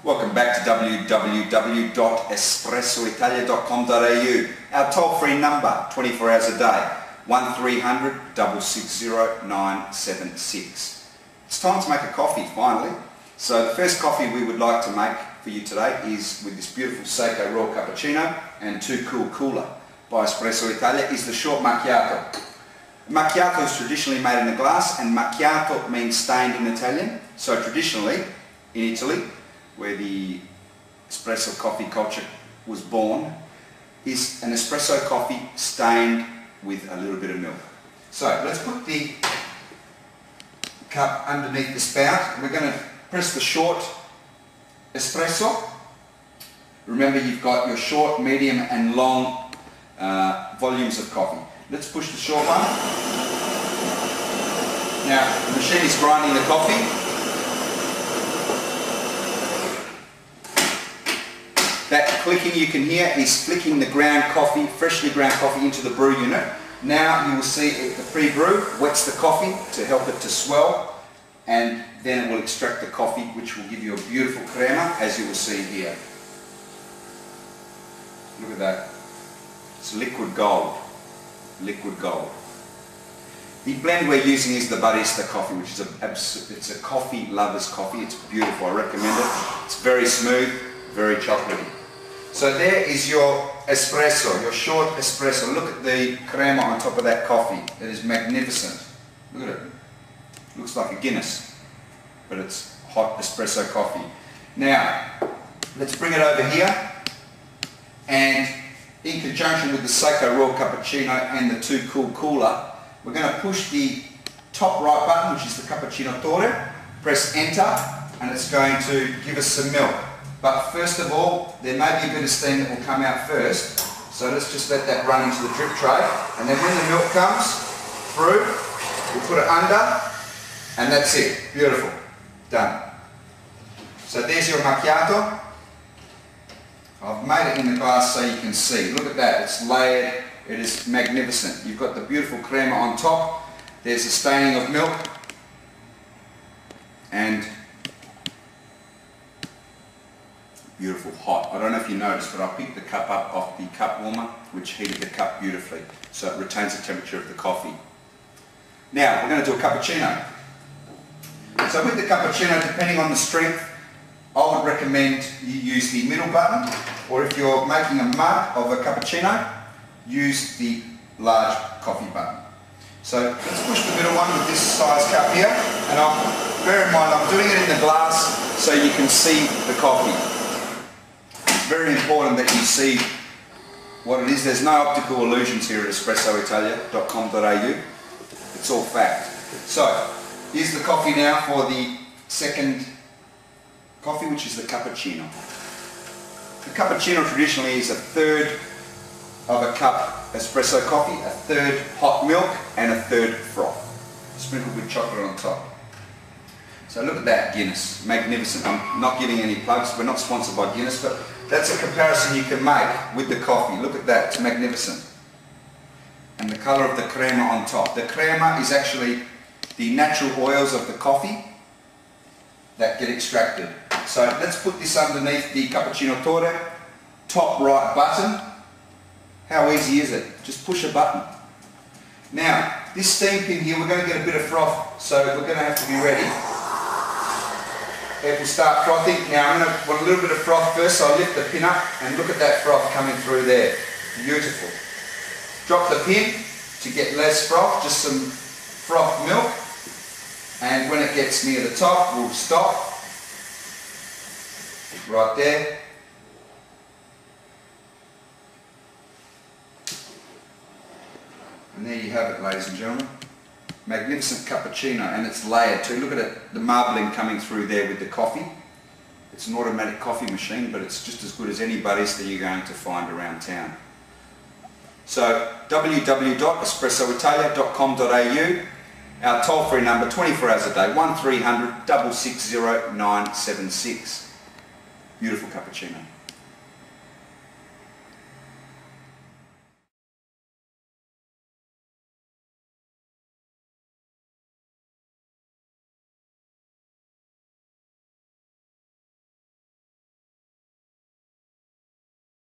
Welcome back to www.espressoitalia.com.au. Our toll-free number, 24 hours a day, 1300 660 976. It's time to make a coffee finally. So the first coffee we would like to make for you today is with this beautiful Saeco Royal Cappuccino and Too Cool Cooler by Espresso Italia is the short macchiato. Macchiato is traditionally made in a glass, and macchiato means stained in Italian. So traditionally in Italy, where the espresso coffee culture was born, is an espresso coffee stained with a little bit of milk. So let's put the cup underneath the spout. We're going to press the short espresso. Remember, you've got your short, medium and long volumes of coffee. Let's push the short one. Now the machine is grinding the coffee. That clicking you can hear is flicking the ground coffee, freshly ground coffee, into the brew unit. Now you will see the pre-brew wets the coffee to help it to swell, and then it will extract the coffee, which will give you a beautiful crema, as you will see here. Look at that. It's liquid gold. Liquid gold. The blend we're using is the barista coffee, which is it's a coffee lover's coffee. It's beautiful. I recommend it. It's very smooth, very chocolatey. So there is your espresso, your short espresso. Look at the crema on top of that coffee. It is magnificent. Look at it. Looks like a Guinness, but it's hot espresso coffee. Now, let's bring it over here, and in conjunction with the Saeco Royal Cappuccino and the Too Cool Cooler, we're going to push the top right button, which is the cappuccino torre, press enter, and it's going to give us some milk. But first of all, there may be a bit of steam that will come out first, so let's just let that run into the drip tray, and then when the milk comes through, we'll put it under, and that's it. Beautiful. Done. So there's your macchiato. I've made it in the glass so you can see. Look at that. It's layered. It is magnificent. You've got the beautiful crema on top. There's a staining of milk, and beautiful hot. I don't know if you noticed, but I picked the cup up off the cup warmer, which heated the cup beautifully, so it retains the temperature of the coffee. Now we're going to do a cappuccino. So with the cappuccino, depending on the strength, I would recommend you use the middle button, or if you're making a mug of a cappuccino, use the large coffee button. So let's push the middle one with this size cup here, and bear in mind I'm doing it in the glass so you can see the coffee. It's very important that you see what it is. There's no optical illusions here at espressoitalia.com.au. It's all fact. So here's the coffee now for the second coffee, which is the cappuccino. The cappuccino traditionally is a third of a cup espresso coffee, a third hot milk and a third froth, sprinkled with chocolate on top. So look at that Guinness, magnificent. I'm not giving any plugs, we're not sponsored by Guinness, but that's a comparison you can make with the coffee. Look at that, it's magnificent. And the colour of the crema on top. The crema is actually the natural oils of the coffee that get extracted. So let's put this underneath the cappuccino torre, top right button. How easy is it? Just push a button. Now, this steam pin here, we're going to get a bit of froth, so we're going to have to be ready. It will start frothing. Now I'm going to want a little bit of froth first, so I'll lift the pin up and look at that froth coming through there. Beautiful. Drop the pin to get less froth, just some froth milk, and when it gets near the top, we'll stop. Right there. And there you have it, ladies and gentlemen. Magnificent cappuccino, and it's layered too. Look at it, the marbling coming through there with the coffee. It's an automatic coffee machine, but it's just as good as any barista you're going to find around town. So www.espressoitalia.com.au, our toll-free number, 24 hours a day, 1300 660 976. Beautiful cappuccino.